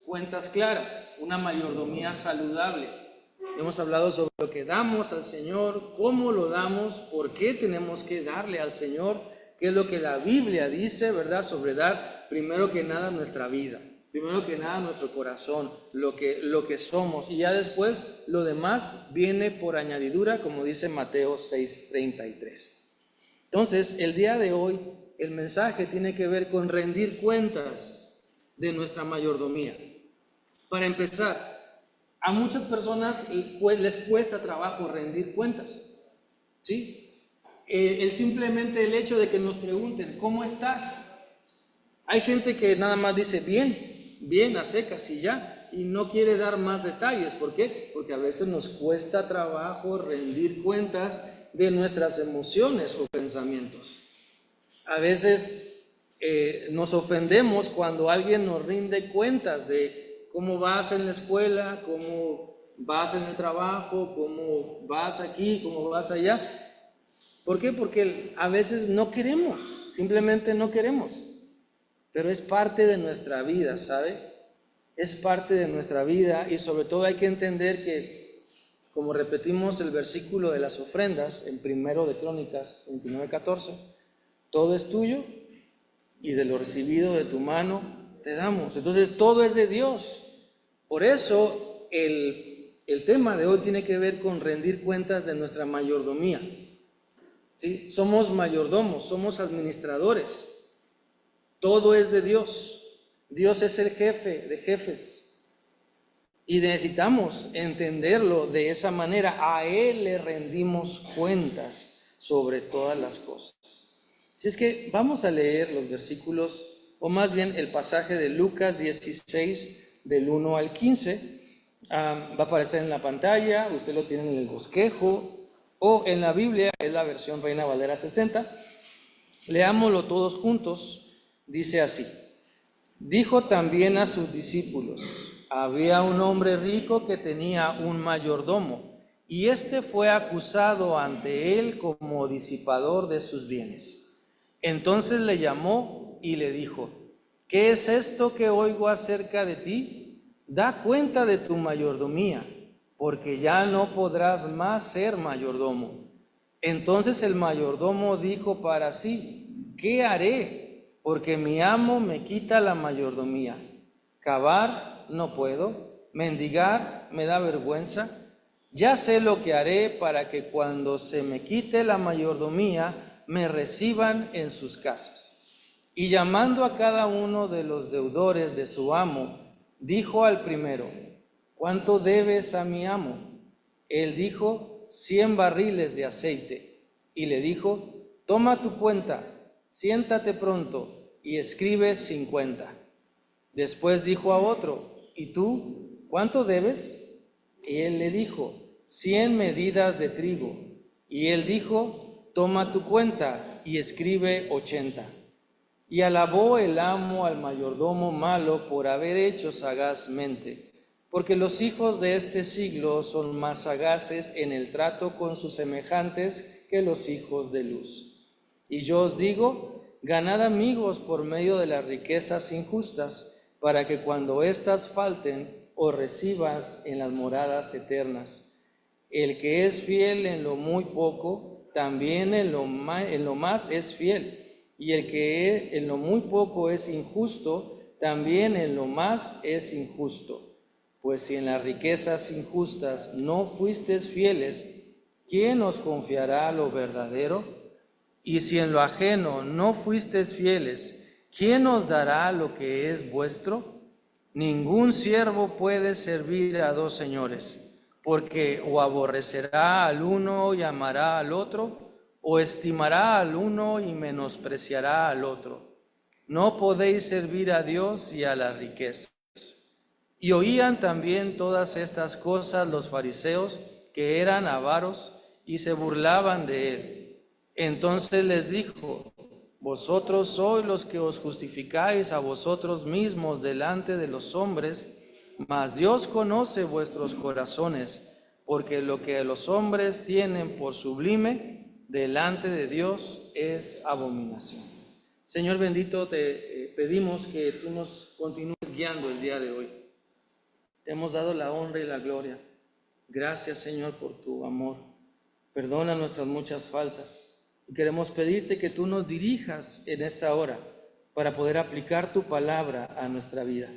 cuentas claras, una mayordomía saludable. Hemos hablado sobre lo que damos al Señor, cómo lo damos, por qué tenemos que darle al Señor, qué es lo que la Biblia dice, ¿verdad?, sobre dar primero que nada nuestra vida, primero que nada nuestro corazón, lo que somos, y ya después lo demás viene por añadidura, como dice Mateo 6:33. Entonces, el día de hoy, el mensaje tiene que ver con rendir cuentas de nuestra mayordomía. Para empezar, a muchas personas les cuesta trabajo rendir cuentas, ¿sí? Simplemente el hecho de que nos pregunten, ¿cómo estás? Hay gente que nada más dice, bien, a secas y ya, y no quiere dar más detalles. ¿Por qué? Porque a veces nos cuesta trabajo rendir cuentas de nuestras emociones o pensamientos. A veces nos ofendemos cuando alguien nos rinde cuentas de cómo vas en la escuela, cómo vas en el trabajo, cómo vas aquí, cómo vas allá. ¿Por qué? Porque a veces no queremos, simplemente no queremos. Pero es parte de nuestra vida, ¿sabe? Es parte de nuestra vida, y sobre todo hay que entender que, como repetimos el versículo de las ofrendas en 1 de Crónicas 29:14, todo es tuyo y de lo recibido de tu mano te damos. Entonces todo es de Dios. Por eso el tema de hoy tiene que ver con rendir cuentas de nuestra mayordomía, ¿sí? Somos mayordomos, somos administradores. Todo es de Dios. Dios es el jefe de jefes. Y necesitamos entenderlo de esa manera. A Él le rendimos cuentas sobre todas las cosas. Así es que vamos a leer los versículos, o más bien el pasaje de Lucas 16, del 1 al 15. Va a aparecer en la pantalla, usted lo tiene en el bosquejo, o en la Biblia, es la versión Reina Valera 60. Leámoslo todos juntos. Dice así: dijo también a sus discípulos: había un hombre rico que tenía un mayordomo, y éste fue acusado ante él como disipador de sus bienes. Entonces le llamó y le dijo: ¿qué es esto que oigo acerca de ti? Da cuenta de tu mayordomía, porque ya no podrás más ser mayordomo. Entonces el mayordomo dijo para sí: ¿qué haré? Porque mi amo me quita la mayordomía. Cavar no puedo, mendigar me da vergüenza. Ya sé lo que haré para que cuando se me quite la mayordomía me reciban en sus casas. Y llamando a cada uno de los deudores de su amo, dijo al primero: ¿cuánto debes a mi amo? Él dijo: 100 barriles de aceite. Y le dijo: toma tu cuenta, siéntate pronto y escribe 50. Después dijo a otro: ¿y tú cuánto debes? Y él le dijo: 100 medidas de trigo. Y él dijo: toma tu cuenta y escribe 80. Y alabó el amo al mayordomo malo por haber hecho sagazmente, porque los hijos de este siglo son más sagaces en el trato con sus semejantes que los hijos de luz. Y yo os digo: ganad amigos por medio de las riquezas injustas, para que cuando éstas falten, os recibas en las moradas eternas. El que es fiel en lo muy poco, también en lo más es fiel. Y el que en lo muy poco es injusto, también en lo más es injusto. Pues si en las riquezas injustas no fuisteis fieles, ¿quién os confiará lo verdadero? Y si en lo ajeno no fuisteis fieles, ¿quién os dará lo que es vuestro? Ningún siervo puede servir a dos señores, porque o aborrecerá al uno y amará al otro, o estimará al uno y menospreciará al otro. No podéis servir a Dios y a las riquezas. Y oían también todas estas cosas los fariseos, que eran avaros, y se burlaban de él. Entonces les dijo: vosotros sois los que os justificáis a vosotros mismos delante de los hombres, mas Dios conoce vuestros corazones, porque lo que los hombres tienen por sublime, delante de Dios es abominación. Señor bendito, te pedimos que tú nos continúes guiando el día de hoy. Te hemos dado la honra y la gloria. Gracias, Señor, por tu amor. Perdona nuestras muchas faltas. Y queremos pedirte que tú nos dirijas en esta hora para poder aplicar tu palabra a nuestra vida.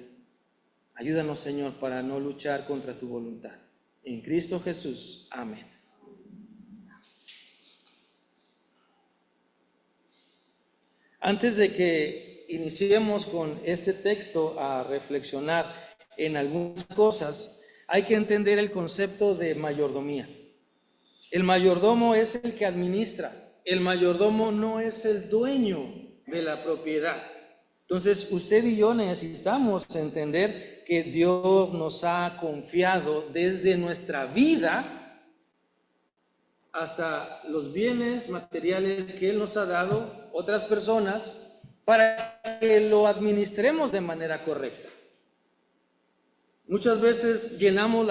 Ayúdanos, Señor, para no luchar contra tu voluntad. En Cristo Jesús. Amén. Antes de que iniciemos con este texto a reflexionar en algunas cosas, hay que entender el concepto de mayordomía. El mayordomo es el que administra. El mayordomo no es el dueño de la propiedad. Entonces, usted y yo necesitamos entender que Dios nos ha confiado desde nuestra vida hasta los bienes materiales que Él nos ha dado, otras personas, para que lo administremos de manera correcta. Muchas veces llenamos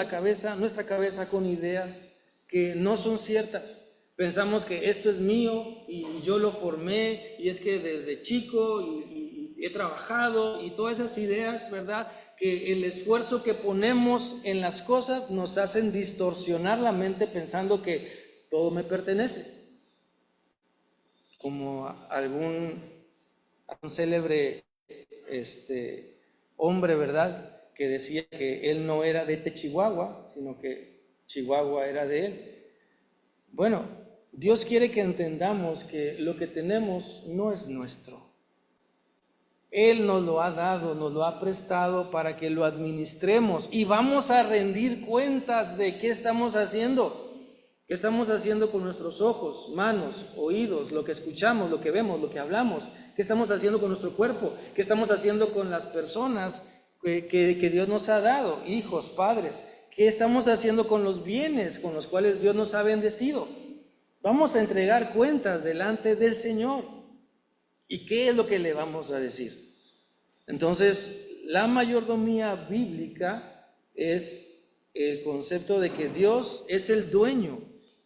nuestra cabeza con ideas que no son ciertas. Pensamos que esto es mío y yo lo formé y es que desde chico y he trabajado y todas esas ideas, ¿verdad? Que el esfuerzo que ponemos en las cosas nos hacen distorsionar la mente pensando que todo me pertenece. Como algún célebre hombre, ¿verdad? Que decía que él no era de Chihuahua, sino que Chihuahua era de él. Bueno, Dios quiere que entendamos que lo que tenemos no es nuestro. Él nos lo ha dado, nos lo ha prestado para que lo administremos y vamos a rendir cuentas de qué estamos haciendo. ¿Qué estamos haciendo con nuestros ojos, manos, oídos, lo que escuchamos, lo que vemos, lo que hablamos? ¿Qué estamos haciendo con nuestro cuerpo? ¿Qué estamos haciendo con las personas que Dios nos ha dado? Hijos, padres. ¿Qué estamos haciendo con los bienes con los cuales Dios nos ha bendecido? Vamos a entregar cuentas delante del Señor. ¿Y qué es lo que le vamos a decir? Entonces, la mayordomía bíblica es el concepto de que Dios es el dueño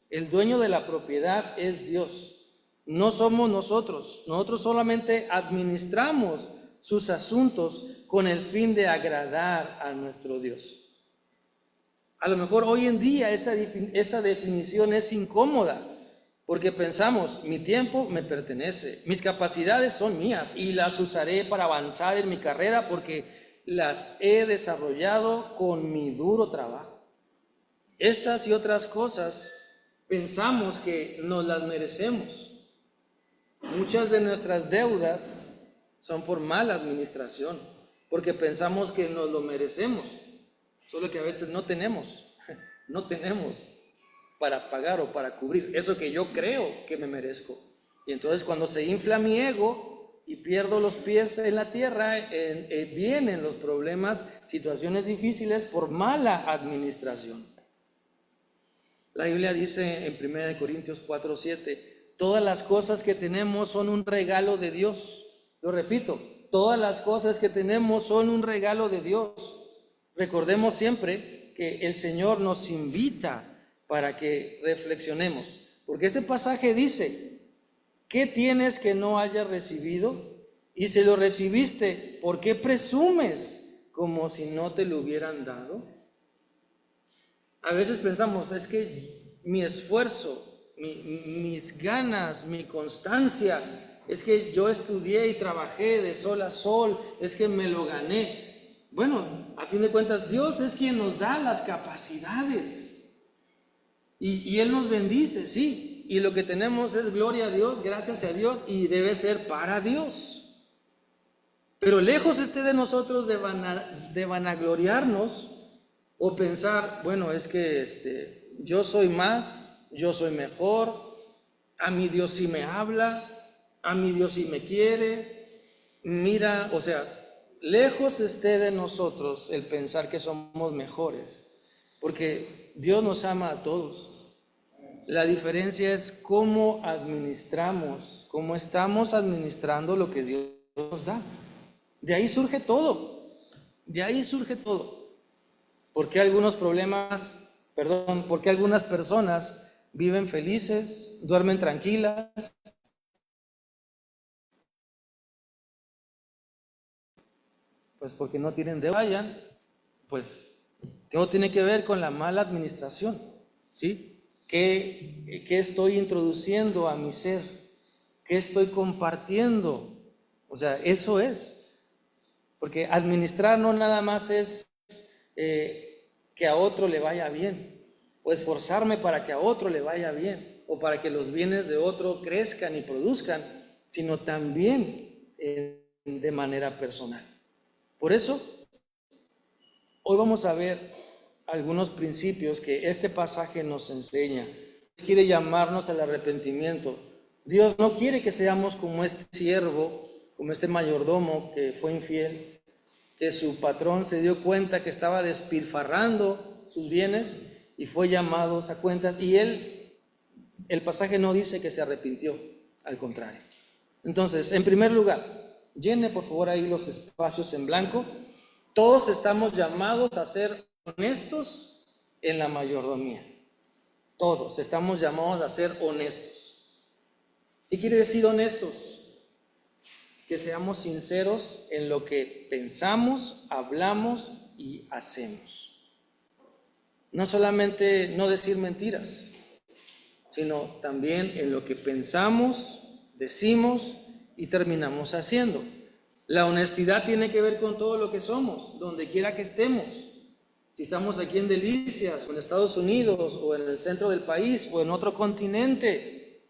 de la propiedad es Dios, no somos nosotros. Nosotros solamente administramos sus asuntos con el fin de agradar a nuestro Dios. A lo mejor hoy en día esta definición es incómoda, porque pensamos, mi tiempo me pertenece, mis capacidades son mías y las usaré para avanzar en mi carrera porque las he desarrollado con mi duro trabajo. Estas y otras cosas pensamos que nos las merecemos. Muchas de nuestras deudas son por mala administración, porque pensamos que nos lo merecemos, solo que a veces no tenemos para pagar o para cubrir eso que yo creo que me merezco. Y entonces cuando se infla mi ego y pierdo los pies en la tierra, vienen los problemas, situaciones difíciles por mala administración. La Biblia dice en 1 Corintios 4:7, todas las cosas que tenemos son un regalo de Dios. Lo repito, todas las cosas que tenemos son un regalo de Dios. Recordemos siempre que el Señor nos invita para que reflexionemos, porque este pasaje dice, ¿qué tienes que no hayas recibido? Y si lo recibiste, ¿por qué presumes como si no te lo hubieran dado? A veces pensamos, es que mi esfuerzo, mis ganas, mi constancia, es que yo estudié y trabajé de sol a sol, es que me lo gané. Bueno, a fin de cuentas, Dios es quien nos da las capacidades y Él nos bendice, sí, y lo que tenemos es gloria a Dios, gracias a Dios y debe ser para Dios. Pero lejos esté de nosotros de vanagloriarnos o pensar, bueno, es que yo soy más, yo soy mejor, a mi Dios sí me habla, a mi Dios sí me quiere. Mira, o sea, lejos esté de nosotros el pensar que somos mejores, porque Dios nos ama a todos. La diferencia es cómo administramos, cómo estamos administrando lo que Dios nos da. De ahí surge todo, de ahí surge todo. ¿Por qué algunas personas viven felices, duermen tranquilas? Pues porque no tienen deuda, pues Todo tiene que ver con la mala administración, ¿sí? ¿Qué estoy introduciendo a mi ser? ¿Qué estoy compartiendo? O sea, eso es. Porque administrar no nada más es que a otro le vaya bien, o esforzarme para que a otro le vaya bien, o para que los bienes de otro crezcan y produzcan, sino también de manera personal. Por eso, hoy vamos a ver algunos principios que este pasaje nos enseña. Quiere llamarnos al arrepentimiento. Dios no quiere que seamos como este siervo, como este mayordomo que fue infiel, que su patrón se dio cuenta que estaba despilfarrando sus bienes y fue llamado a cuentas, y el pasaje no dice que se arrepintió, al contrario. Entonces, en primer lugar, llene por favor ahí los espacios en blanco. Todos estamos llamados a ser honestos en la mayordomía. Todos estamos llamados a ser honestos. ¿Qué quiere decir honestos? Que seamos sinceros en lo que pensamos, hablamos y hacemos. No solamente no decir mentiras, sino también en lo que pensamos, decimos y terminamos haciendo. La honestidad tiene que ver con todo lo que somos, donde quiera que estemos. Si estamos aquí en Delicias, o en Estados Unidos, o en el centro del país, o en otro continente.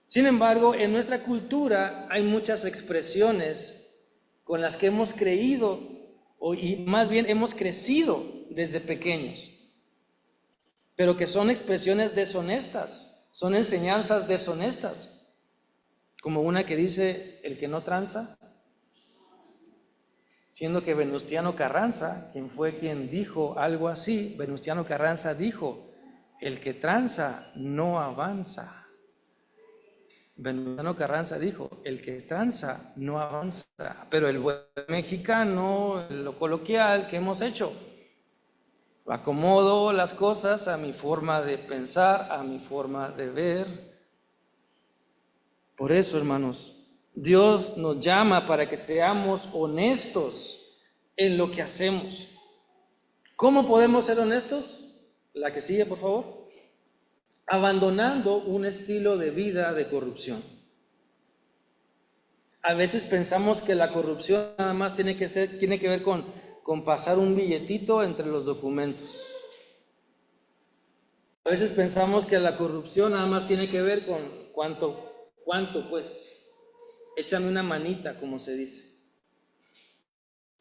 Sin embargo, en nuestra cultura hay muchas expresiones con las que hemos creído, y más bien hemos crecido desde pequeños, pero que son expresiones deshonestas, son enseñanzas deshonestas, como una que dice: el que no tranza, siendo que Venustiano Carranza, quien dijo algo así, Venustiano Carranza dijo: el que tranza no avanza. Venustiano Carranza dijo: el que tranza no avanza. Pero el buen mexicano, lo coloquial que hemos hecho, acomodo las cosas a mi forma de pensar, a mi forma de ver. Por eso, hermanos, Dios nos llama para que seamos honestos en lo que hacemos. ¿Cómo podemos ser honestos? La que sigue, por favor. Abandonando un estilo de vida de corrupción. A veces pensamos que la corrupción nada más tiene que ver con pasar un billetito entre los documentos. A veces pensamos que la corrupción nada más tiene que ver con cuánto, pues, échame una manita, como se dice.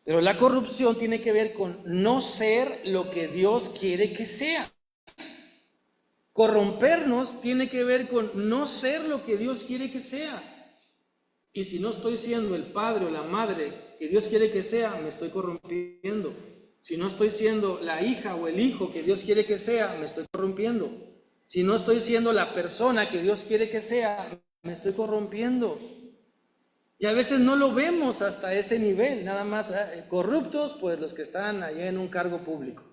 Pero la corrupción tiene que ver con no ser lo que Dios quiere que sea. Corrompernos tiene que ver con no ser lo que Dios quiere que sea. Y si no estoy siendo el padre o la madre que Dios quiere que sea, me estoy corrompiendo. Si no estoy siendo la hija o el hijo que Dios quiere que sea, me estoy corrompiendo. Si no estoy siendo la persona que Dios quiere que sea, me estoy corrompiendo. Y a veces no lo vemos hasta ese nivel, nada más corruptos, pues los que están allá en un cargo público.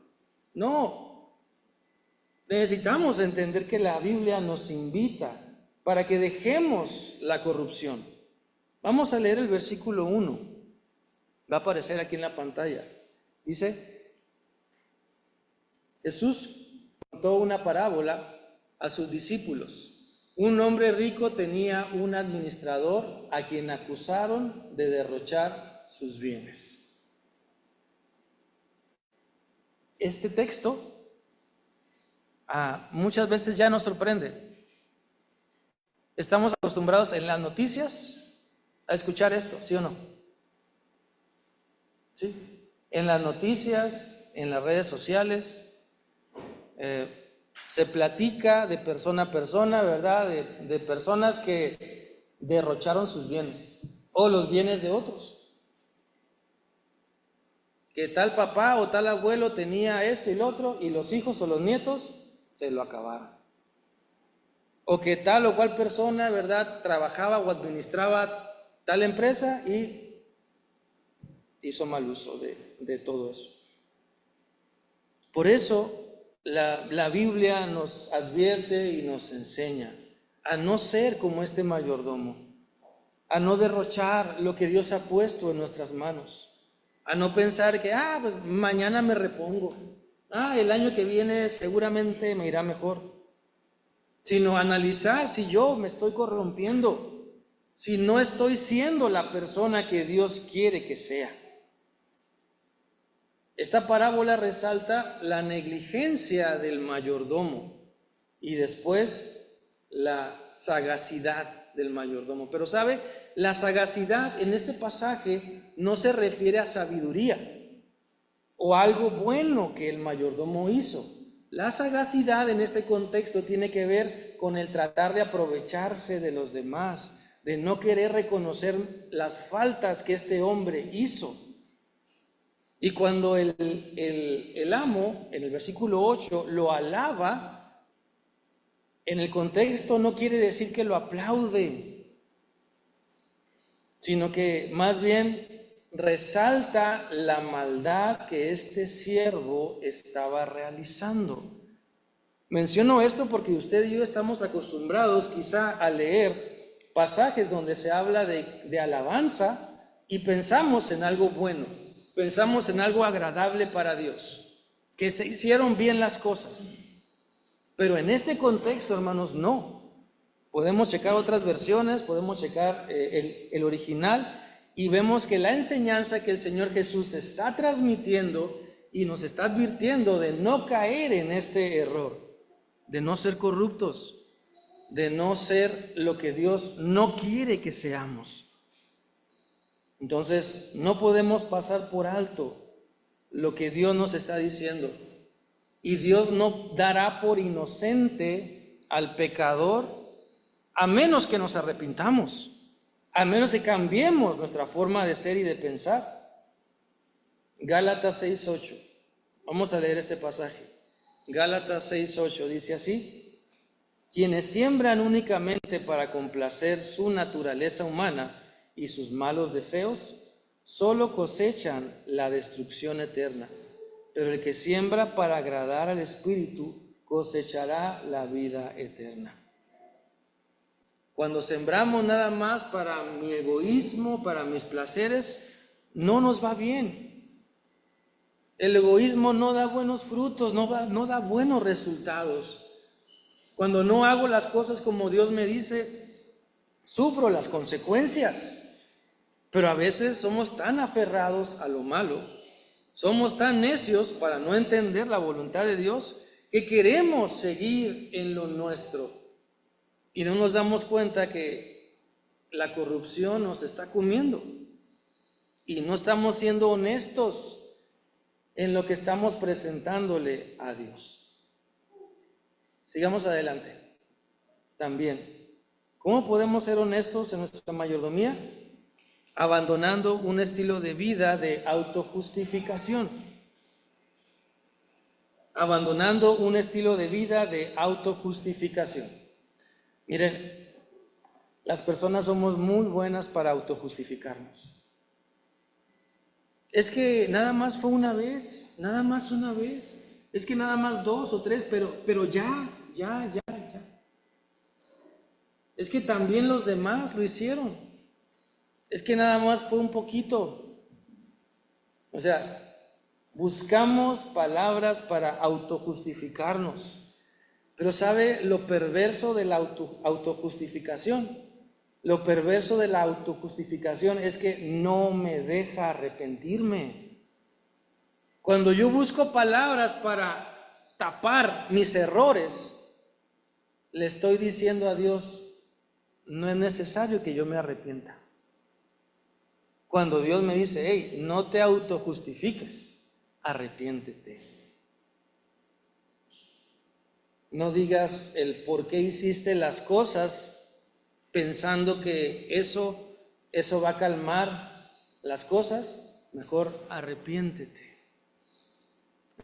No, necesitamos entender que la Biblia nos invita para que dejemos la corrupción. Vamos a leer el versículo 1, va a aparecer aquí en la pantalla. Dice: Jesús contó una parábola a sus discípulos. Un hombre rico tenía un administrador a quien acusaron de derrochar sus bienes. Este texto muchas veces ya nos sorprende. Estamos acostumbrados en las noticias a escuchar esto, ¿sí o no? ¿Sí? En las noticias, en las redes sociales, se platica de persona a persona, ¿verdad? De personas que derrocharon sus bienes o los bienes de otros. Que tal papá o tal abuelo tenía esto y lo otro, y los hijos o los nietos se lo acabaron. O que tal o cual persona, ¿verdad?, trabajaba o administraba tal empresa y hizo mal uso de todo eso. Por eso la Biblia nos advierte y nos enseña a no ser como este mayordomo, a no derrochar lo que Dios ha puesto en nuestras manos, a no pensar que, pues mañana me repongo, el año que viene seguramente me irá mejor, sino analizar si yo me estoy corrompiendo, si no estoy siendo la persona que Dios quiere que sea. Esta parábola resalta la negligencia del mayordomo y después la sagacidad del mayordomo. Pero ¿sabe? La sagacidad en este pasaje no se refiere a sabiduría o a algo bueno que el mayordomo hizo. La sagacidad en este contexto tiene que ver con el tratar de aprovecharse de los demás, de no querer reconocer las faltas que este hombre hizo. Y cuando el amo, en el versículo 8, lo alaba, en el contexto no quiere decir que lo aplaude, sino que más bien resalta la maldad que este siervo estaba realizando. Menciono esto porque usted y yo estamos acostumbrados quizá a leer pasajes donde se habla de alabanza y pensamos en algo bueno, pensamos en algo agradable para Dios, que se hicieron bien las cosas. Pero en este contexto, hermanos, no. Podemos checar otras versiones, podemos checar el original y vemos que la enseñanza que el Señor Jesús está transmitiendo y nos está advirtiendo de no caer en este error, de no ser corruptos, de no ser lo que Dios no quiere que seamos. Entonces, no podemos pasar por alto lo que Dios nos está diciendo. Y Dios no dará por inocente al pecador a menos que nos arrepintamos, a menos que cambiemos nuestra forma de ser y de pensar. Gálatas 6:8. Vamos a leer este pasaje. Gálatas 6:8 dice así: quienes siembran únicamente para complacer su naturaleza humana y sus malos deseos, solo cosechan la destrucción eterna. Pero el que siembra para agradar al Espíritu cosechará la vida eterna. Cuando sembramos nada más para mi egoísmo, para mis placeres, no nos va bien. El egoísmo no da buenos frutos, no da buenos resultados. Cuando no hago las cosas como Dios me dice, sufro las consecuencias. Pero a veces somos tan aferrados a lo malo, somos tan necios para no entender la voluntad de Dios, que queremos seguir en lo nuestro y no nos damos cuenta que la corrupción nos está comiendo y no estamos siendo honestos en lo que estamos presentándole a Dios. Sigamos adelante. También, ¿cómo podemos ser honestos en nuestra mayordomía? Abandonando un estilo de vida de autojustificación. Abandonando un estilo de vida de autojustificación. Miren, las personas somos muy buenas para autojustificarnos. Es que nada más fue una vez, nada más una vez. Es que nada más 2 o 3, pero ya. Es que también los demás lo hicieron. Es que nada más fue un poquito. O sea, buscamos palabras para autojustificarnos. Pero ¿sabe lo perverso de la autojustificación? Lo perverso de la autojustificación es que no me deja arrepentirme. Cuando yo busco palabras para tapar mis errores, le estoy diciendo a Dios, no es necesario que yo me arrepienta. Cuando Dios me dice, hey, no te autojustifiques, arrepiéntete. No digas el por qué hiciste las cosas pensando que eso va a calmar las cosas. Mejor arrepiéntete.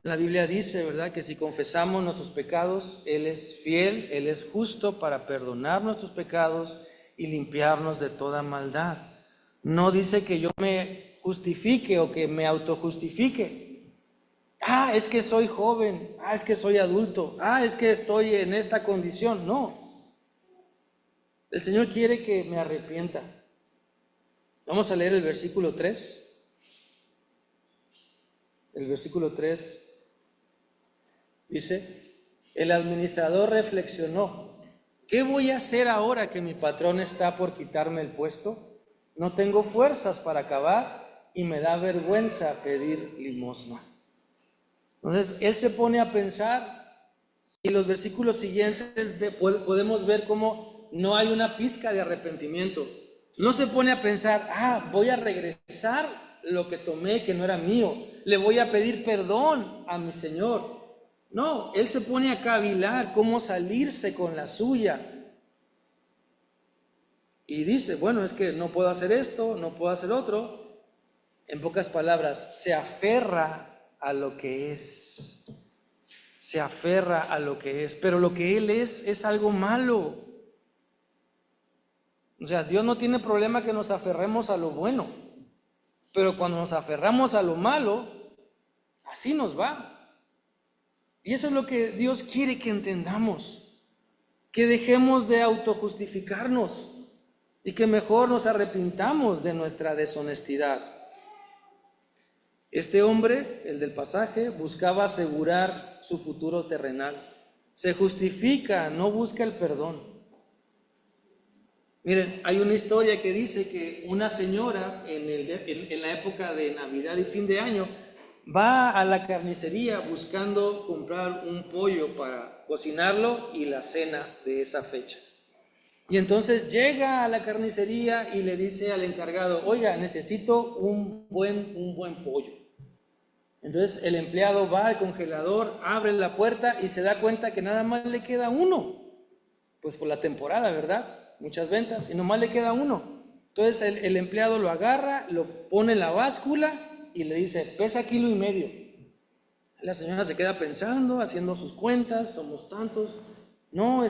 La Biblia dice, ¿verdad?, que si confesamos nuestros pecados, Él es fiel, Él es justo para perdonar nuestros pecados y limpiarnos de toda maldad. No dice que yo me justifique o que me autojustifique. Es que soy joven, es que soy adulto, es que estoy en esta condición. No. El Señor quiere que me arrepienta. Vamos a leer el versículo 3. el versículo 3 dice, el administrador reflexionó, ¿qué voy a hacer ahora que mi patrón está por quitarme el puesto? No tengo fuerzas para acabar y me da vergüenza pedir limosna. Entonces, él se pone a pensar y los versículos siguientes podemos ver cómo no hay una pizca de arrepentimiento. No se pone a pensar, voy a regresar lo que tomé que no era mío, le voy a pedir perdón a mi Señor. No, él se pone a cavilar cómo salirse con la suya. Y dice, bueno, es que no puedo hacer esto, no puedo hacer otro. En pocas palabras, se aferra a lo que es. Se aferra a lo que es, pero lo que él es algo malo. O sea, Dios no tiene problema que nos aferremos a lo bueno, pero cuando nos aferramos a lo malo, así nos va. Y eso es lo que Dios quiere que entendamos, que dejemos de autojustificarnos y que mejor nos arrepintamos de nuestra deshonestidad. Este hombre, el del pasaje, buscaba asegurar su futuro terrenal. Se justifica, no busca el perdón. Miren, hay una historia que dice que una señora en la época de Navidad y fin de año va a la carnicería buscando comprar un pollo para cocinarlo y la cena de esa fecha. Y entonces llega a la carnicería y le dice al encargado, oiga, necesito un buen pollo. Entonces el empleado va al congelador, abre la puerta y se da cuenta que nada más le queda uno. Pues por la temporada, ¿verdad? Muchas ventas y nomás le queda uno. Entonces el empleado lo agarra, lo pone en la báscula y le dice, pesa 1,5 kilos. La señora se queda pensando, haciendo sus cuentas, somos tantos. No,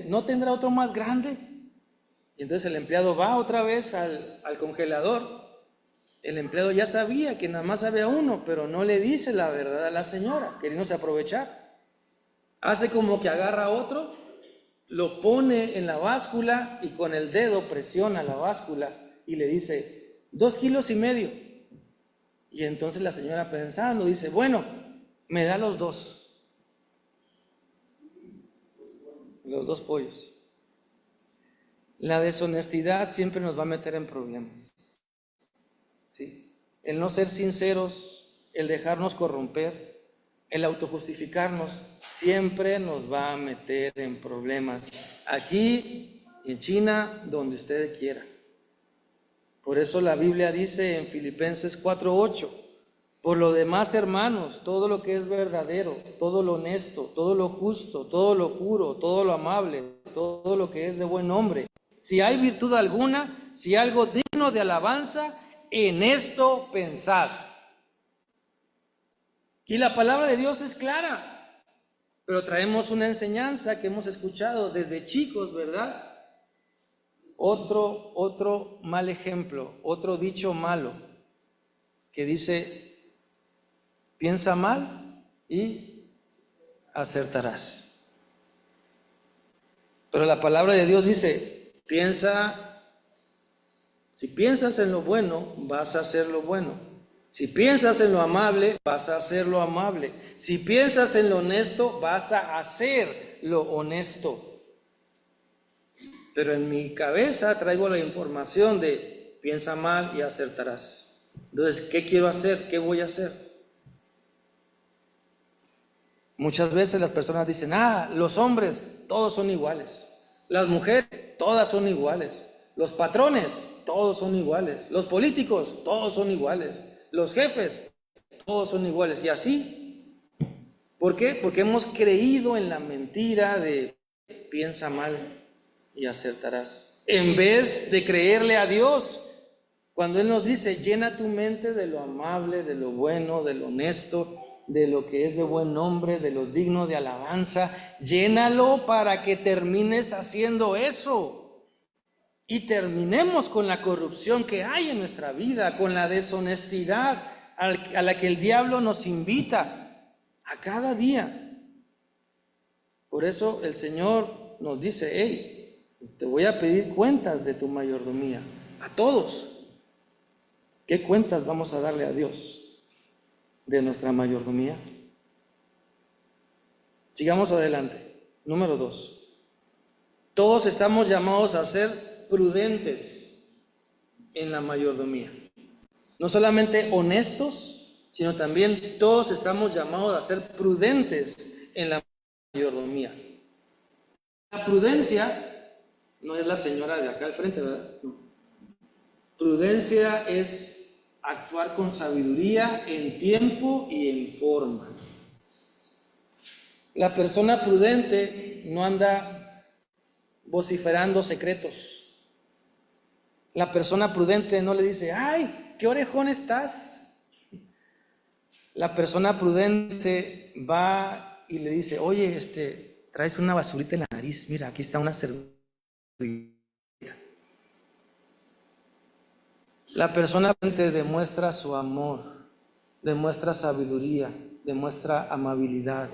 ¿no tendrá otro más grande? Y entonces el empleado va otra vez al congelador. El empleado ya sabía que nada más había uno, pero no le dice la verdad a la señora, queriéndose aprovechar. Hace como que agarra otro, lo pone en la báscula y con el dedo presiona la báscula y le dice, 2,5 kilos. Y entonces la señora pensando dice, bueno, me da los dos pollos. La deshonestidad siempre nos va a meter en problemas. ¿Sí? El no ser sinceros, el dejarnos corromper, el autojustificarnos, siempre nos va a meter en problemas. Aquí, en China, donde usted quiera. Por eso la Biblia dice en Filipenses 4:8, por lo demás, hermanos, todo lo que es verdadero, todo lo honesto, todo lo justo, todo lo puro, todo lo amable, todo lo que es de buen nombre, si hay virtud alguna, si algo digno de alabanza, en esto pensad. Y la palabra de Dios es clara, pero traemos una enseñanza que hemos escuchado desde chicos, ¿verdad? Otro mal ejemplo, otro dicho malo, que dice, piensa mal y acertarás. Pero la palabra de Dios dice, si piensas en lo bueno, vas a hacer lo bueno. Si piensas en lo amable, vas a hacer lo amable. Si piensas en lo honesto, vas a hacer lo honesto. Pero en mi cabeza traigo la información de piensa mal y acertarás. Entonces, ¿qué quiero hacer? ¿Qué voy a hacer? Muchas veces las personas dicen, los hombres todos son iguales. Las mujeres todas son iguales. Los patrones todos son iguales. Los políticos todos son iguales. Los jefes todos son iguales. Y así. ¿Por qué? Porque hemos creído en la mentira de piensa mal y acertarás, en vez de creerle a Dios cuando Él nos dice, llena tu mente de lo amable, de lo bueno, de lo honesto, de lo que es de buen nombre, de lo digno de alabanza. Llénalo para que termines haciendo eso y terminemos con la corrupción que hay en nuestra vida, con la deshonestidad a la que el diablo nos invita a cada día. Por eso el Señor nos dice, hey, te voy a pedir cuentas de tu mayordomía, a todos. ¿Qué cuentas vamos a darle a Dios? de nuestra mayordomía? Sigamos adelante. Número 2. Todos estamos llamados a ser prudentes en la mayordomía. No solamente honestos, sino también todos estamos llamados a ser prudentes en la mayordomía. La prudencia no es la señora de acá al frente, ¿verdad? No. Prudencia es actuar con sabiduría en tiempo y en forma. La persona prudente no anda vociferando secretos. La persona prudente no le dice, ¡ay, qué orejón estás! La persona prudente va y le dice, oye, traes una basurita en la nariz, mira, aquí está una servilleta. La persona prudente demuestra su amor, demuestra sabiduría, demuestra amabilidad.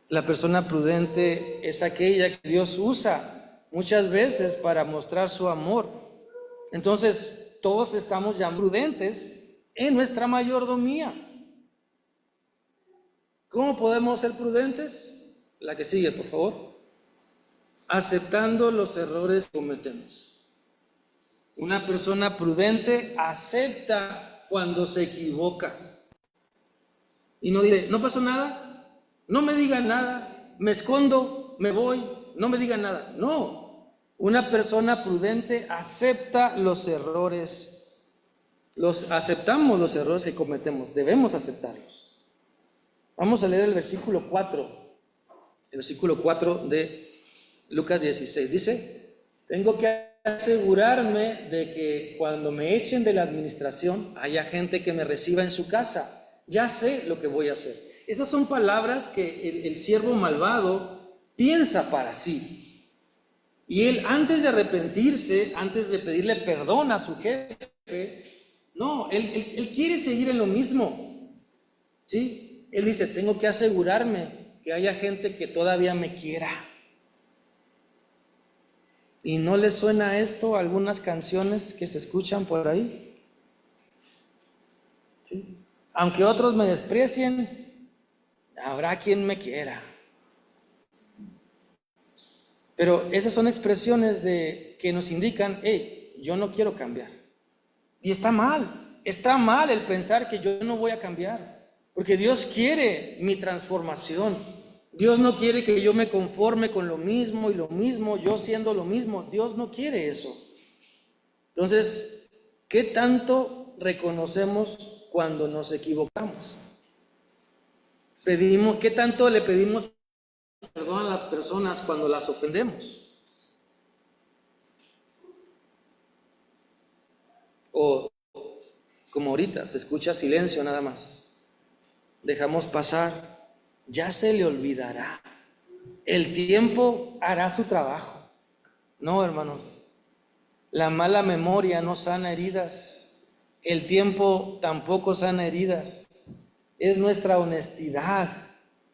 La persona prudente es aquella que Dios usa muchas veces para mostrar su amor. Entonces, todos estamos ya prudentes en nuestra mayordomía. ¿Cómo podemos ser prudentes? La que sigue, por favor. Aceptando los errores que cometemos. Una persona prudente acepta cuando se equivoca. Y no dice, no pasó nada. No me digan nada, me escondo, me voy, no me digan nada. No, una persona prudente acepta los errores, aceptamos los errores que cometemos, debemos aceptarlos. Vamos a leer el versículo 4 de Lucas 16. Dice, tengo que asegurarme de que cuando me echen de la administración haya gente que me reciba en su casa. Ya sé lo que voy a hacer. Estas son palabras que el siervo malvado piensa para sí. Y él, antes de arrepentirse, antes de pedirle perdón a su jefe, no, él quiere seguir en lo mismo. ¿Sí? Él dice, tengo que asegurarme que haya gente que todavía me quiera. ¿Y no les suena esto a algunas canciones que se escuchan por ahí? ¿Sí? Aunque otros me desprecien, habrá quien me quiera. Pero esas son expresiones que nos indican, hey, yo no quiero cambiar. Y está mal el pensar que yo no voy a cambiar, porque Dios quiere mi transformación. Dios no quiere que yo me conforme con lo mismo y lo mismo, yo siendo lo mismo. Dios no quiere eso. Entonces, ¿qué tanto reconocemos cuando nos equivocamos? ¿Qué tanto le pedimos perdón a las personas cuando las ofendemos? O como ahorita, se escucha silencio nada más. Dejamos pasar, ya se le olvidará. El tiempo hará su trabajo. No, hermanos, la mala memoria no sana heridas. El tiempo tampoco sana heridas. Es nuestra honestidad,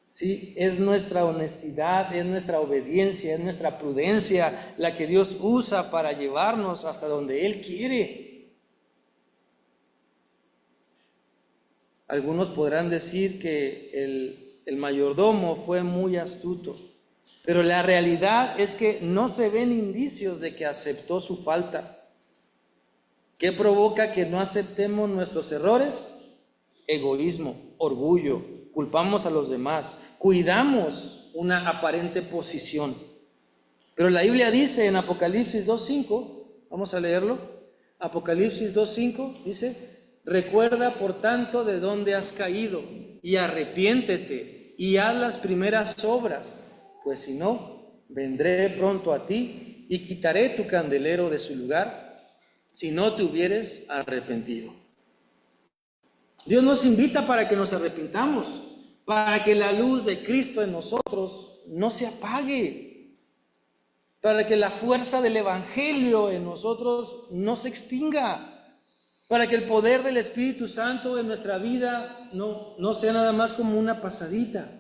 ¿sí? Es nuestra honestidad, es nuestra obediencia, es nuestra prudencia la que Dios usa para llevarnos hasta donde Él quiere. Algunos podrán decir que el mayordomo fue muy astuto, pero la realidad es que no se ven indicios de que aceptó su falta. ¿Qué provoca que no aceptemos nuestros errores? Egoísmo, orgullo, culpamos a los demás, cuidamos una aparente posición. Pero la Biblia dice en Apocalipsis 2:5, vamos a leerlo, Apocalipsis 2:5 dice, recuerda por tanto de dónde has caído y arrepiéntete y haz las primeras obras, pues si no, vendré pronto a ti y quitaré tu candelero de su lugar si no te hubieres arrepentido. Dios nos invita para que nos arrepintamos, para que la luz de Cristo en nosotros no se apague, para que la fuerza del Evangelio en nosotros no se extinga, para que el poder del Espíritu Santo en nuestra vida no sea nada más como una pasadita.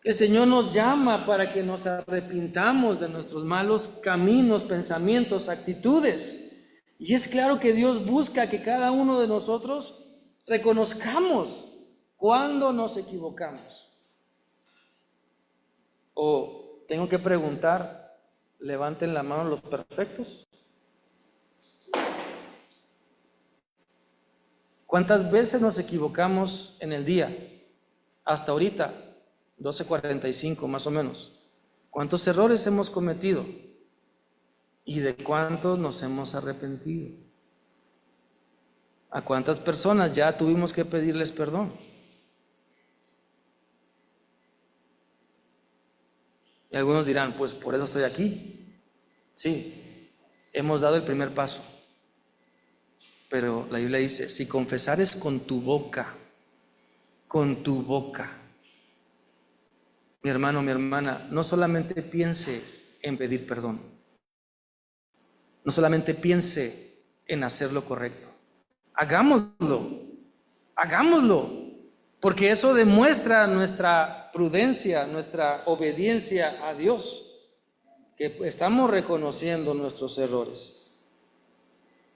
El Señor nos llama para que nos arrepintamos de nuestros malos caminos, pensamientos, actitudes. Y es claro que Dios busca que cada uno de nosotros reconozcamos cuando nos equivocamos. O tengo que preguntar, levanten la mano los perfectos. ¿Cuántas veces nos equivocamos en el día? Hasta ahorita, 12:45 más o menos. ¿Cuántos errores hemos cometido? ¿Y de cuántos nos hemos arrepentido? ¿A cuántas personas ya tuvimos que pedirles perdón? Y algunos dirán, pues por eso estoy aquí. Sí, hemos dado el primer paso. Pero la Biblia dice, si confesares con tu boca, mi hermano, mi hermana, no solamente piense en pedir perdón, no solamente piense en hacer lo correcto, hagámoslo, porque eso demuestra nuestra prudencia, nuestra obediencia a Dios, que estamos reconociendo nuestros errores.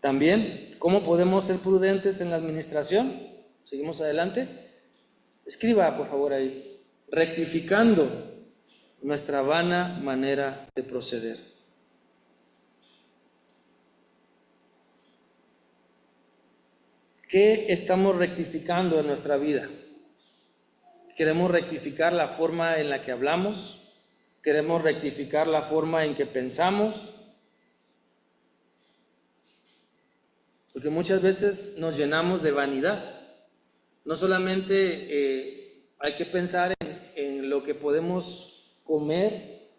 También, ¿cómo podemos ser prudentes en la administración? Seguimos adelante. Escriba, por favor, ahí. Rectificando nuestra vana manera de proceder. ¿Qué estamos rectificando en nuestra vida? ¿Queremos rectificar la forma en la que hablamos? ¿Queremos rectificar la forma en que pensamos? Porque muchas veces nos llenamos de vanidad. No solamente hay que pensar en lo que podemos comer,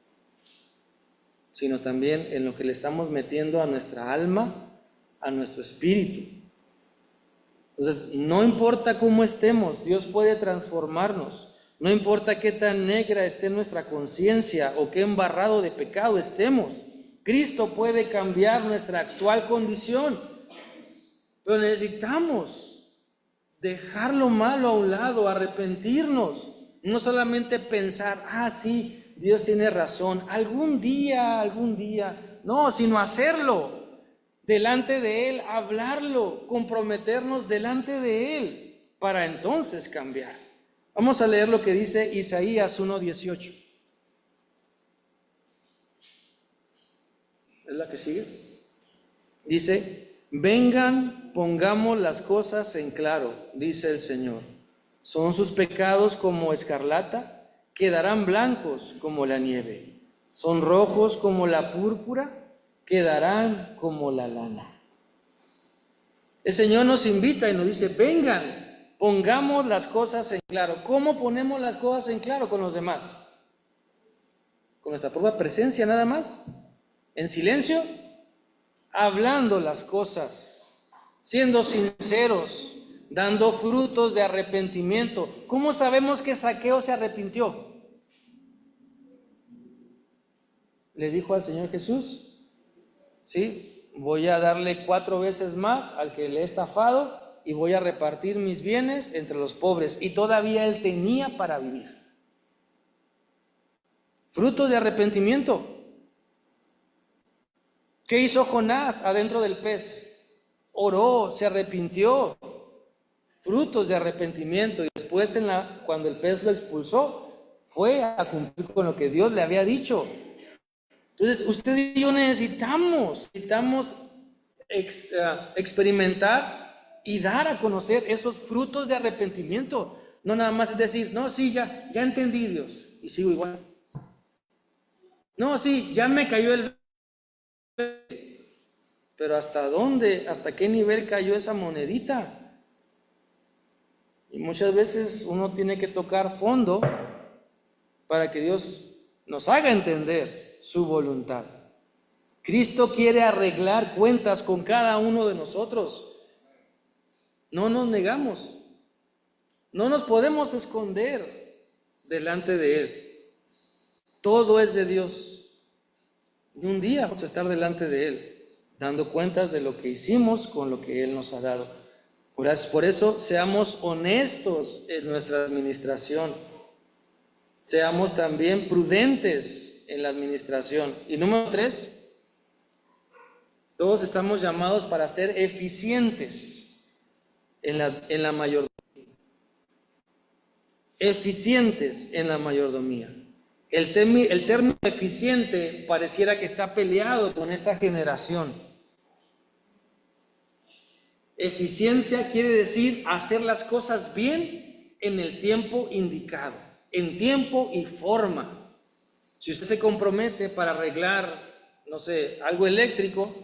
sino también en lo que le estamos metiendo a nuestra alma, a nuestro espíritu. Entonces, no importa cómo estemos, Dios puede transformarnos. No importa qué tan negra esté nuestra conciencia o qué embarrado de pecado estemos, Cristo puede cambiar nuestra actual condición. Pero necesitamos dejar lo malo a un lado, arrepentirnos, no solamente pensar, sí, Dios tiene razón, algún día, no, sino hacerlo delante de Él, hablarlo, comprometernos delante de Él, para entonces cambiar. Vamos a leer lo que dice Isaías 1:18. ¿Es la que sigue? Dice, vengan, pongamos las cosas en claro, dice el Señor. Son sus pecados como escarlata, quedarán blancos como la nieve. Son rojos como la púrpura, quedarán como la lana. El Señor nos invita y nos dice, vengan, pongamos las cosas en claro. ¿Cómo ponemos las cosas en claro con los demás? ¿Con nuestra propia presencia nada más? ¿En silencio? Hablando las cosas, siendo sinceros, dando frutos de arrepentimiento. ¿Cómo sabemos que Zaqueo se arrepintió? Le dijo al Señor Jesús, ¿sí? Voy a darle 4 veces más al que le he estafado y voy a repartir mis bienes entre los pobres. Y todavía él tenía para vivir. Frutos de arrepentimiento. ¿Qué hizo Jonás adentro del pez? Oró, se arrepintió. Frutos de arrepentimiento. Y después cuando el pez lo expulsó, fue a cumplir con lo que Dios le había dicho. Entonces usted y yo necesitamos experimentar y dar a conocer esos frutos de arrepentimiento. No nada más es decir, no, sí, ya entendí, Dios, y sigo igual. No, sí, ya me cayó el... Pero ¿hasta dónde? ¿Hasta qué nivel cayó esa monedita? Y muchas veces uno tiene que tocar fondo para que Dios nos haga entender su voluntad. Cristo quiere arreglar cuentas con cada uno de nosotros. No nos negamos. No nos podemos esconder delante de Él. Todo es de Dios. Y un día vamos a estar delante de Él, dando cuentas de lo que hicimos con lo que Él nos ha dado. Por eso, seamos honestos en nuestra administración. Seamos también prudentes en la administración. Y número 3, todos estamos llamados para ser eficientes en la mayordomía. Eficientes en la mayordomía. El término eficiente pareciera que está peleado con esta generación. Eficiencia quiere decir hacer las cosas bien en el tiempo indicado, en tiempo y forma. Si usted se compromete para arreglar, no sé, algo eléctrico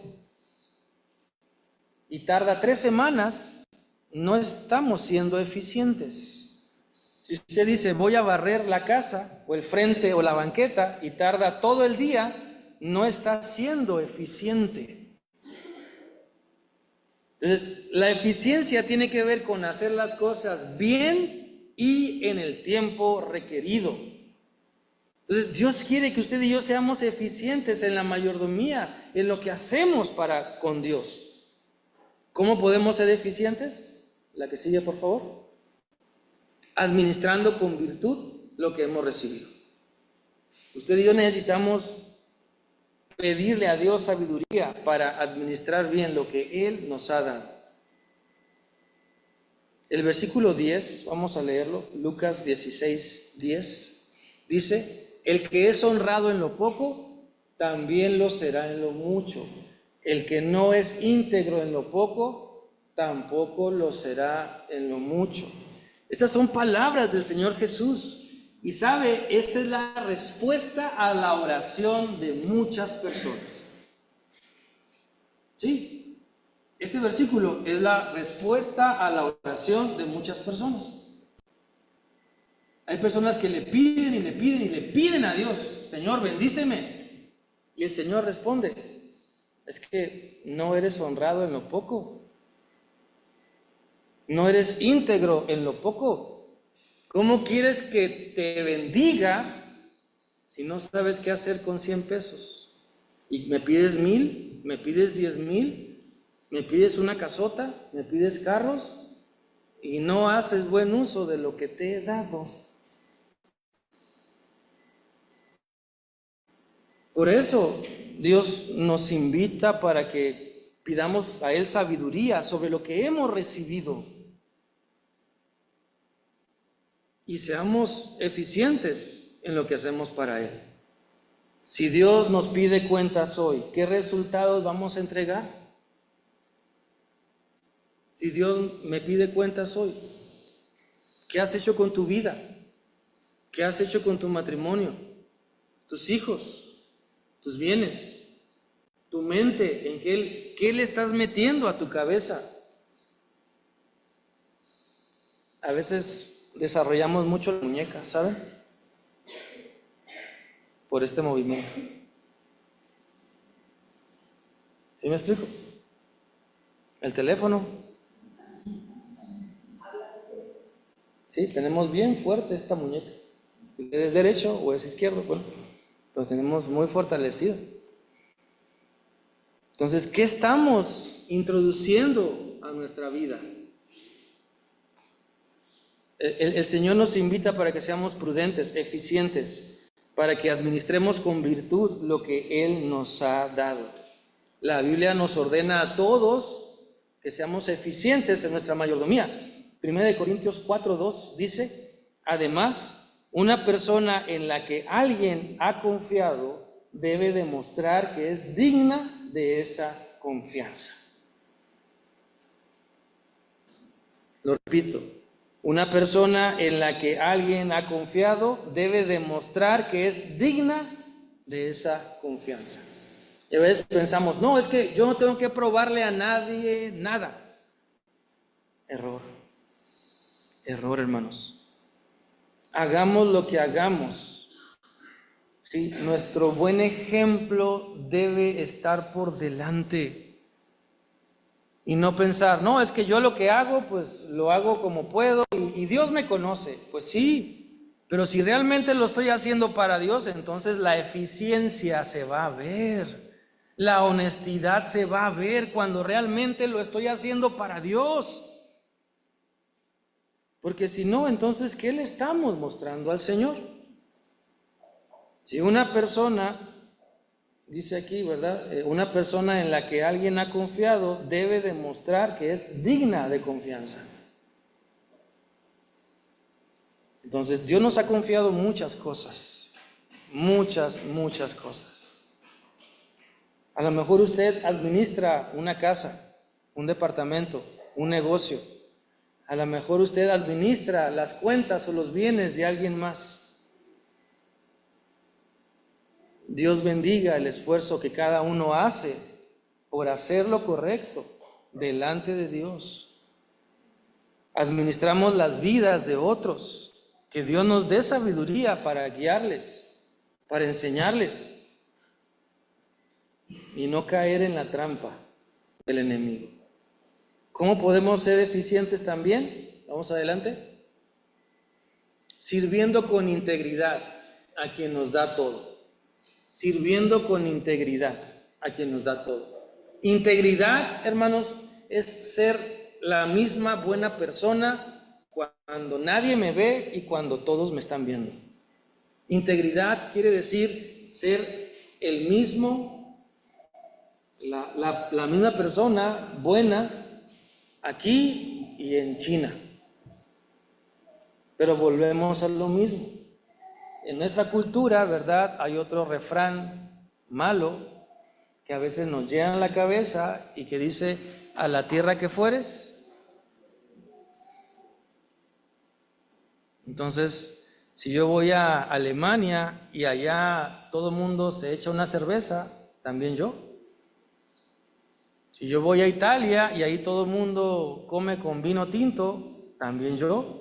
y tarda 3 semanas, no estamos siendo eficientes. Si usted dice voy a barrer la casa o el frente o la banqueta y tarda todo el día, no está siendo eficiente. Entonces, la eficiencia tiene que ver con hacer las cosas bien y en el tiempo requerido. Entonces, Dios quiere que usted y yo seamos eficientes en la mayordomía, en lo que hacemos para con Dios. ¿Cómo podemos ser eficientes? La que sigue, por favor. Administrando con virtud lo que hemos recibido. Usted y yo necesitamos pedirle a Dios sabiduría para administrar bien lo que Él nos ha dado. El versículo 10, vamos a leerlo, Lucas 16, 10, dice: el que es honrado en lo poco, también lo será en lo mucho. El que no es íntegro en lo poco, tampoco lo será en lo mucho. Estas son palabras del Señor Jesús. Y sabe, esta es la respuesta a la oración de muchas personas. Sí, este versículo es la respuesta a la oración de muchas personas. Hay personas que le piden y le piden y le piden a Dios: Señor, bendíceme. Y el Señor responde: es que no eres honrado en lo poco. No eres íntegro en lo poco. ¿Cómo quieres que te bendiga si no sabes qué hacer con 100 pesos? Y me pides 1000, me pides 10,000, me pides una casota, me pides carros y no haces buen uso de lo que te he dado. Por eso Dios nos invita para que pidamos a Él sabiduría sobre lo que hemos recibido y seamos eficientes en lo que hacemos para Él. Si Dios nos pide cuentas hoy, ¿qué resultados vamos a entregar? Si Dios me pide cuentas hoy, ¿qué has hecho con tu vida? ¿Qué has hecho con tu matrimonio? ¿Tus hijos? ¿Tus bienes? ¿Tu mente? ¿En qué le estás metiendo a tu cabeza? A veces desarrollamos mucho la muñeca, ¿saben? Por este movimiento. ¿Sí me explico? El teléfono. Sí, tenemos bien fuerte esta muñeca. ¿Es derecho o es izquierdo? Bueno, lo tenemos muy fortalecido. Entonces, ¿qué estamos introduciendo a nuestra vida? El Señor nos invita para que seamos prudentes, eficientes, para que administremos con virtud lo que Él nos ha dado. La Biblia nos ordena a todos que seamos eficientes en nuestra mayordomía. 1 Corintios 4:2 dice: además, una persona en la que alguien ha confiado debe demostrar que es digna de esa confianza. Lo repito. Una persona en la que alguien ha confiado debe demostrar que es digna de esa confianza. Y a veces pensamos: no, es que yo no tengo que probarle a nadie nada. Error, hermanos. Hagamos lo que hagamos, ¿sí? Nuestro buen ejemplo debe estar por delante. Y no pensar: no, es que yo lo que hago, pues lo hago como puedo y Dios me conoce. Pues sí, pero si realmente lo estoy haciendo para Dios, entonces la eficiencia se va a ver, la honestidad se va a ver cuando realmente lo estoy haciendo para Dios. Porque si no, entonces, ¿qué le estamos mostrando al Señor? Si una persona... Dice aquí, ¿verdad? Una persona en la que alguien ha confiado debe demostrar que es digna de confianza. Entonces, Dios nos ha confiado muchas cosas, muchas cosas. A lo mejor usted administra una casa, un departamento, un negocio. A lo mejor usted administra las cuentas o los bienes de alguien más. Dios bendiga el esfuerzo que cada uno hace por hacer lo correcto delante de Dios. Administramos las vidas de otros. Que Dios nos dé sabiduría para guiarles, para enseñarles y no caer en la trampa del enemigo. ¿Cómo podemos ser eficientes también? Vamos adelante. Sirviendo con integridad a quien nos da todo. Sirviendo con integridad a quien nos da todo. Integridad, hermanos, es ser la misma buena persona cuando nadie me ve y cuando todos me están viendo. Integridad quiere decir ser el mismo, la misma persona buena aquí y en China. Pero volvemos a lo mismo. En nuestra cultura, ¿verdad? Hay otro refrán malo que a veces nos llena la cabeza y que dice: a la tierra que fueres. Entonces, si yo voy a Alemania y allá todo el mundo se echa una cerveza, también yo. Si yo voy a Italia y ahí todo el mundo come con vino tinto, también yo.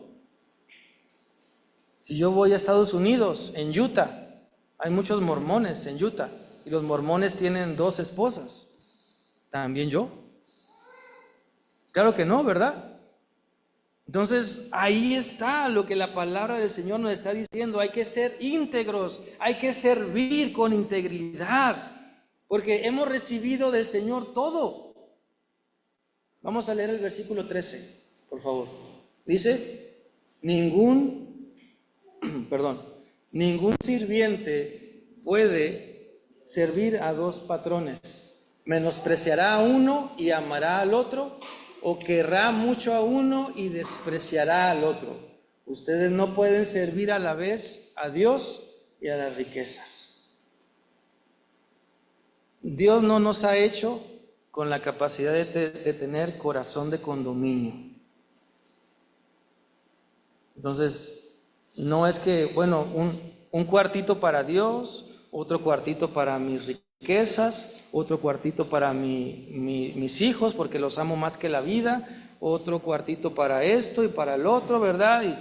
Si yo voy a Estados Unidos, en Utah, hay muchos mormones en Utah y los mormones tienen 2 esposas, también yo. Claro que no, ¿verdad? Entonces, ahí está lo que la palabra del Señor nos está diciendo. Hay que ser íntegros, hay que servir con integridad, porque hemos recibido del Señor todo. Vamos a leer el versículo 13, por favor. Dice: ningún sirviente puede servir a 2 patrones. Menospreciará a uno y amará al otro, o querrá mucho a uno y despreciará al otro. Ustedes no pueden servir a la vez a Dios y a las riquezas. Dios no nos ha hecho con la capacidad de tener corazón de condominio. Entonces, no es que, bueno, un cuartito para Dios, otro cuartito para mis riquezas, otro cuartito para mis hijos porque los amo más que la vida, otro cuartito para esto y para el otro, ¿verdad? Y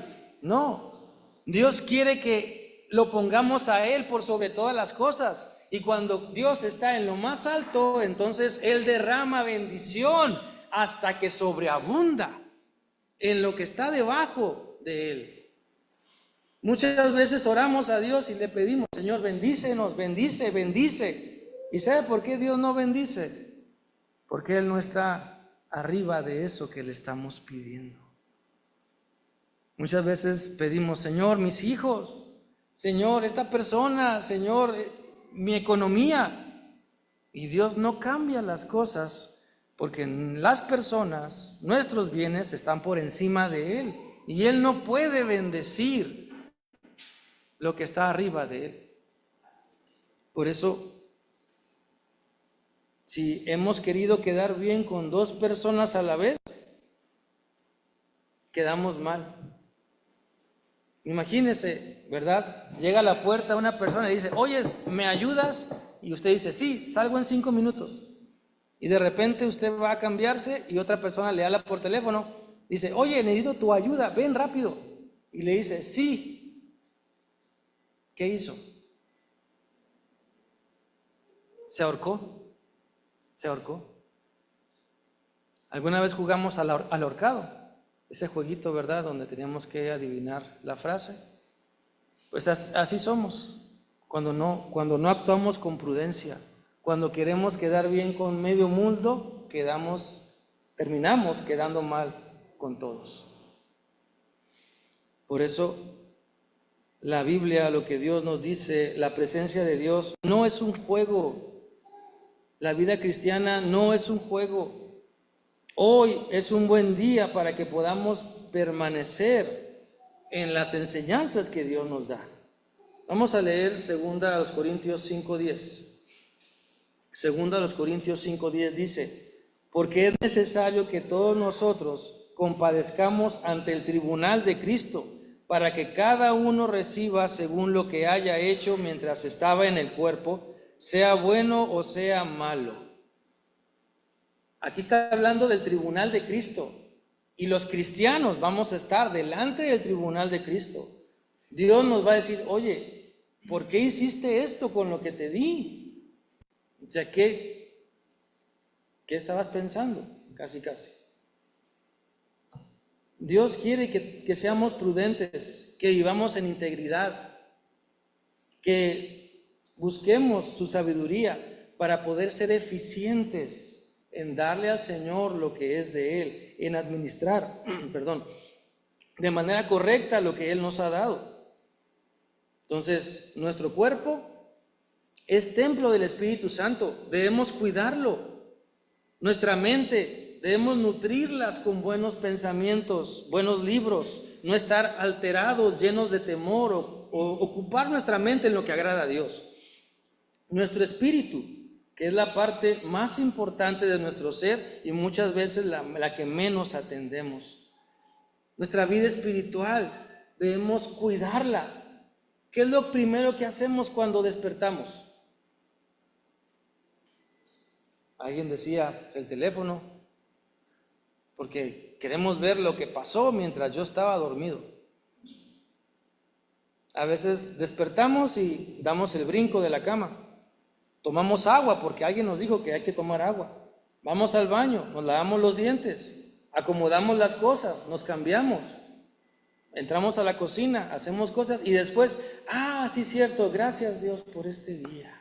no, Dios quiere que lo pongamos a Él por sobre todas las cosas, y cuando Dios está en lo más alto, entonces Él derrama bendición hasta que sobreabunda en lo que está debajo de Él. Muchas veces oramos a Dios y le pedimos: Señor, bendícenos, bendice, bendice. ¿Y sabe por qué Dios no bendice? Porque Él no está arriba de eso que le estamos pidiendo. Muchas veces pedimos: Señor, mis hijos, Señor, esta persona, Señor, mi economía. Y Dios no cambia las cosas, porque las personas, nuestros bienes, están por encima de Él. Y Él no puede bendecir lo que está arriba de Él. Por eso, si hemos querido quedar bien con 2 personas a la vez, quedamos mal. Imagínese, ¿verdad? Llega a la puerta una persona y dice: oye, ¿me ayudas? Y usted dice: sí, salgo en 5 minutos. Y de repente usted va a cambiarse y otra persona le habla por teléfono, dice: oye, necesito tu ayuda, ven rápido. Y le dice: sí. ¿Qué hizo? Se ahorcó. Se ahorcó. ¿Alguna vez jugamos al ahorcado? Ese jueguito, ¿verdad? Donde teníamos que adivinar la frase. Pues así somos. Cuando no actuamos con prudencia, cuando queremos quedar bien con medio mundo, terminamos quedando mal con todos. Por eso, la Biblia, lo que Dios nos dice, la presencia de Dios no es un juego. La vida cristiana no es un juego. Hoy es un buen día para que podamos permanecer en las enseñanzas que Dios nos da. Vamos a leer 2 Corintios 5:10. 2 Corintios 5:10 dice: porque es necesario que todos nosotros compadezcamos ante el tribunal de Cristo, para que cada uno reciba según lo que haya hecho mientras estaba en el cuerpo, sea bueno o sea malo. Aquí está hablando del tribunal de Cristo, y los cristianos vamos a estar delante del tribunal de Cristo. Dios nos va a decir: oye, ¿por qué hiciste esto con lo que te di? O sea, ¿qué estabas pensando? Casi. Dios quiere que seamos prudentes, que vivamos en integridad, que busquemos su sabiduría para poder ser eficientes en darle al Señor lo que es de Él, en administrar, de manera correcta lo que Él nos ha dado. Entonces, nuestro cuerpo es templo del Espíritu Santo, debemos cuidarlo. Nuestra mente debemos nutrirlas con buenos pensamientos, buenos libros, no estar alterados, llenos de temor, o ocupar nuestra mente en lo que agrada a Dios. Nuestro espíritu, que es la parte más importante de nuestro ser y muchas veces la que menos atendemos. Nuestra vida espiritual debemos cuidarla. ¿Qué es lo primero que hacemos cuando despertamos? Alguien decía, el teléfono, porque queremos ver lo que pasó mientras yo estaba dormido. A veces despertamos y damos el brinco de la cama. Tomamos agua porque alguien nos dijo que hay que tomar agua. Vamos al baño, nos lavamos los dientes, acomodamos las cosas, nos cambiamos. Entramos a la cocina, hacemos cosas y después, sí, cierto, gracias Dios por este día.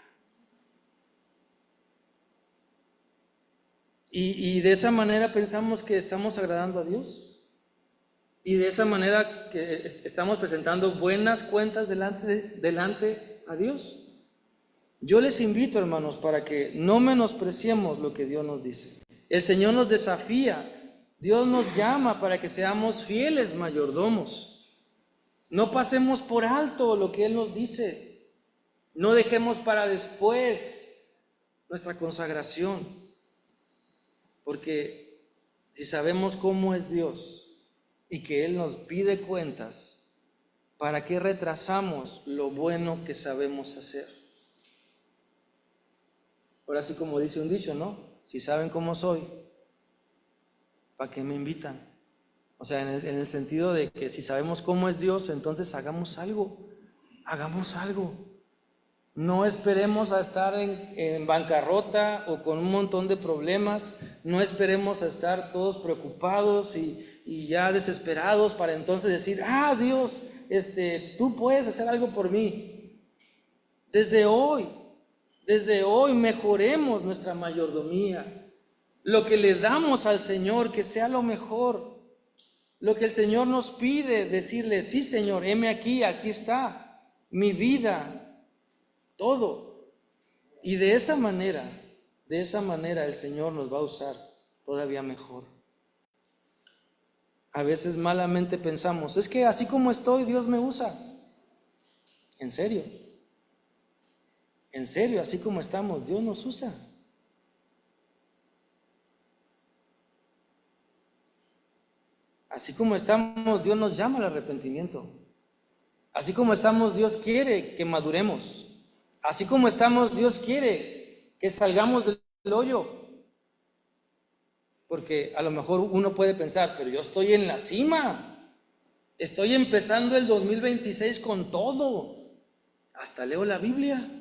Y de esa manera pensamos que estamos agradando a Dios. Y de esa manera que estamos presentando buenas cuentas delante a Dios. Yo les invito, hermanos, para que no menospreciemos lo que Dios nos dice. El Señor nos desafía, Dios nos llama para que seamos fieles mayordomos. No pasemos por alto lo que Él nos dice. No dejemos para después nuestra consagración. Porque si sabemos cómo es Dios y que Él nos pide cuentas, ¿para qué retrasamos lo bueno que sabemos hacer? Ahora sí, como dice un dicho, ¿no? Si saben cómo soy, ¿para qué me invitan? O sea, en el sentido de que si sabemos cómo es Dios, entonces hagamos algo. No esperemos a estar en bancarrota o con un montón de problemas. No esperemos a estar todos preocupados y ya desesperados para entonces decir: Dios, tú puedes hacer algo por mí. Desde hoy mejoremos nuestra mayordomía. Lo que le damos al Señor, que sea lo mejor. Lo que el Señor nos pide, decirle: sí, Señor, heme aquí está mi vida, todo. Y de esa manera el Señor nos va a usar todavía mejor. A veces malamente pensamos: es que así como estoy, Dios me usa. ¿En serio? Así como estamos, Dios nos usa. Así como estamos, Dios nos llama al arrepentimiento. Así como estamos, Dios quiere que maduremos. Así como estamos, Dios quiere que salgamos del hoyo. Porque a lo mejor uno puede pensar: pero yo estoy en la cima. Estoy empezando el 2026 con todo. Hasta leo la Biblia.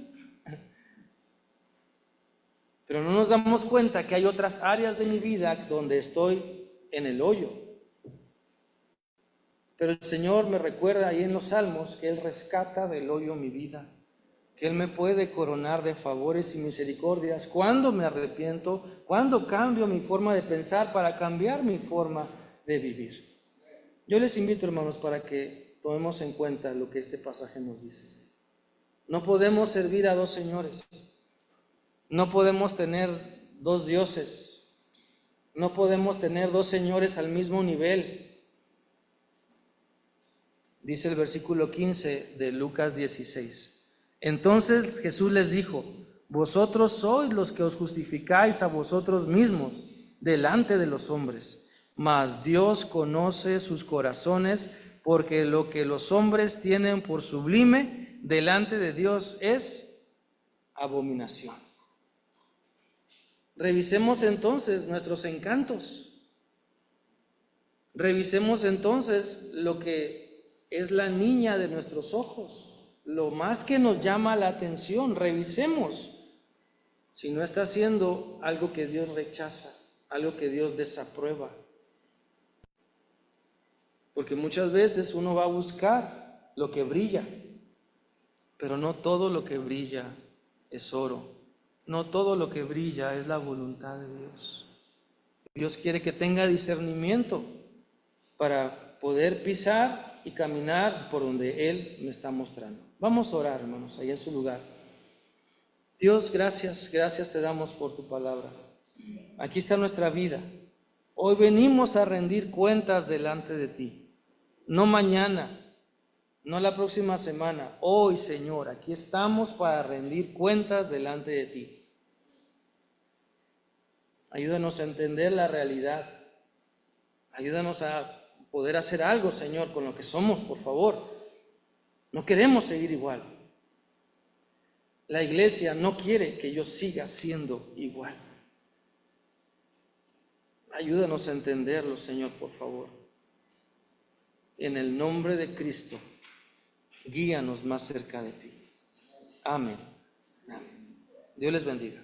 Pero no nos damos cuenta que hay otras áreas de mi vida donde estoy en el hoyo. Pero el Señor me recuerda ahí en los Salmos que Él rescata del hoyo mi vida, que Él me puede coronar de favores y misericordias cuando me arrepiento, cuando cambio mi forma de pensar para cambiar mi forma de vivir. Yo les invito, hermanos, para que tomemos en cuenta lo que este pasaje nos dice. No podemos servir a dos señores. No podemos tener dos dioses. No podemos tener dos señores al mismo nivel. Dice el versículo 15 de Lucas 16. Entonces Jesús les dijo: vosotros sois los que os justificáis a vosotros mismos delante de los hombres, mas Dios conoce sus corazones, porque lo que los hombres tienen por sublime delante de Dios es abominación. Revisemos entonces nuestros encantos. Revisemos entonces lo que es la niña de nuestros ojos, lo más que nos llama la atención. Revisemos si no está haciendo algo que Dios rechaza, algo que Dios desaprueba. Porque muchas veces uno va a buscar lo que brilla, pero no todo lo que brilla es oro. No todo lo que brilla es la voluntad de Dios. Dios quiere que tenga discernimiento para poder pisar y caminar por donde Él me está mostrando. Vamos a orar, hermanos, ahí en su lugar. Dios, gracias te damos por tu palabra. Aquí está nuestra vida. Hoy venimos a rendir cuentas delante de ti. No mañana, no la próxima semana. Hoy, Señor, aquí estamos para rendir cuentas delante de ti. Ayúdanos a entender la realidad. Ayúdanos a poder hacer algo, Señor, con lo que somos, por favor. No queremos seguir igual. La iglesia no quiere que yo siga siendo igual. Ayúdanos a entenderlo, Señor, por favor. En el nombre de Cristo, guíanos más cerca de ti. Amén. Amén. Dios les bendiga.